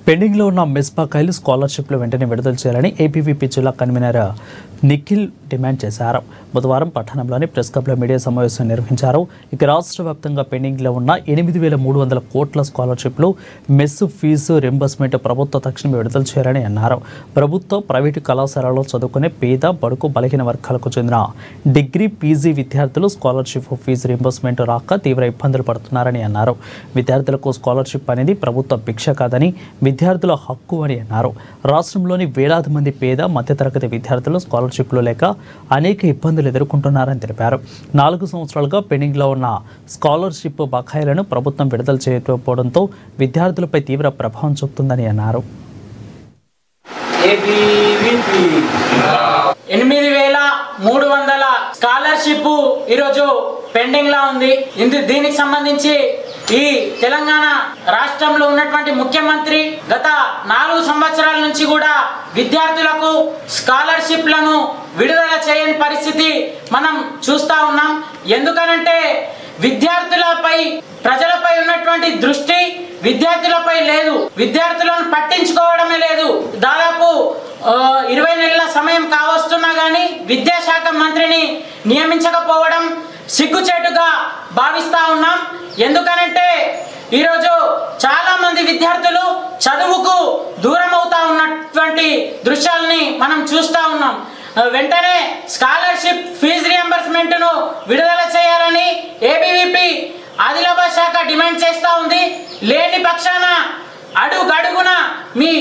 Pending లో ఉన్న mess బకాయిలు స్కాలర్షిప్లు వెంటనే విడుదల చేయాలని ఏపీవీపీ జిల్లా కన్వీనర్ నిఖిల్ డిమాండ్ చేశారు. బుధవారం పట్టణంలోని ప్రెస్ క్లబ్లో మీడియా సమావేశం నిర్వహించారు. ఇక రాష్ట్ర వ్యాప్తంగా పెండింగ్ లో ఉన్న 8,300 కోట్ల స్కాలర్షిప్లు మెస్ ఫీజు రింబర్స్మెంట్ ప్రభుత్వ తక్షణమే విడుదల చేయాలని అన్నారు. ప్రభుత్వ ప్రైవేటు కళాశాలలో చదువుకునే పేద బడుగు బలహీన వర్గాలకు చెందిన డిగ్రీ పీజీ విద్యార్థులు స్కాలర్షిప్ ఫీజు రింబర్స్మెంట్ రాక తీవ్ర ఇబ్బందులు పడుతున్నారని అన్నారు. విద్యార్థులకు స్కాలర్షిప్ అనేది ప్రభుత్వ భిక్ష కాదని, విద్యార్థుల హక్కు అని అన్నారు. రాష్ట్రంలోని వేలాది మంది పేద మధ్యతరగతి విద్యార్థులు స్కాలర్షిప్లు లేక అనేక ఇబ్బందులు ఎదుర్కొంటున్నారని తెలిపారు. 4 సంవత్సరాలుగా పెండింగ్లో ఉన్న స్కాలర్షిప్ బకాయిలను ప్రభుత్వం విడుదల చేయకపోవడంతో విద్యార్థులపై తీవ్ర ప్రభావం చూపుతుందని అన్నారు. 8,300 స్కాలర్షిప్ ఈరోజు పెండింగ్ లా ఉంది. దీనికి సంబంధించి ఈ తెలంగాణ రాష్ట్రంలో ఉన్నటువంటి ముఖ్యమంత్రి గత 4 సంవత్సరాల నుంచి కూడా విద్యార్థులకు స్కాలర్షిప్లను విడుదల చేయని పరిస్థితి మనం చూస్తా ఉన్నాం. ఎందుకనంటే విద్యార్థులపై, ప్రజలపై ఉన్నటువంటి దృష్టి విద్యార్థులపై లేదు. విద్యార్థులను పట్టించుకోవడమే లేదు. దాదాపు 20 నెలల సమయం కావస్తున్నా కానీ విద్యాశాఖ మంత్రిని నియమించకపోవడం సిగ్గుచేటుగా భావిస్తా ఉన్నాం. ఎందుకనంటే ఈరోజు చాలా మంది విద్యార్థులు చదువుకు దూరం అవుతా ఉన్నటువంటి దృశ్యాలని మనం చూస్తా ఉన్నాం. వెంటనే స్కాలర్షిప్ ఫీజు రియంబర్స్మెంట్ను విడుదల చేయాలని ఏబీవీపీ ఆదిలాబాద్ శాఖ డిమాండ్ చేస్తూ ఉంది. లేని పక్షాన అడుగడుగున మీ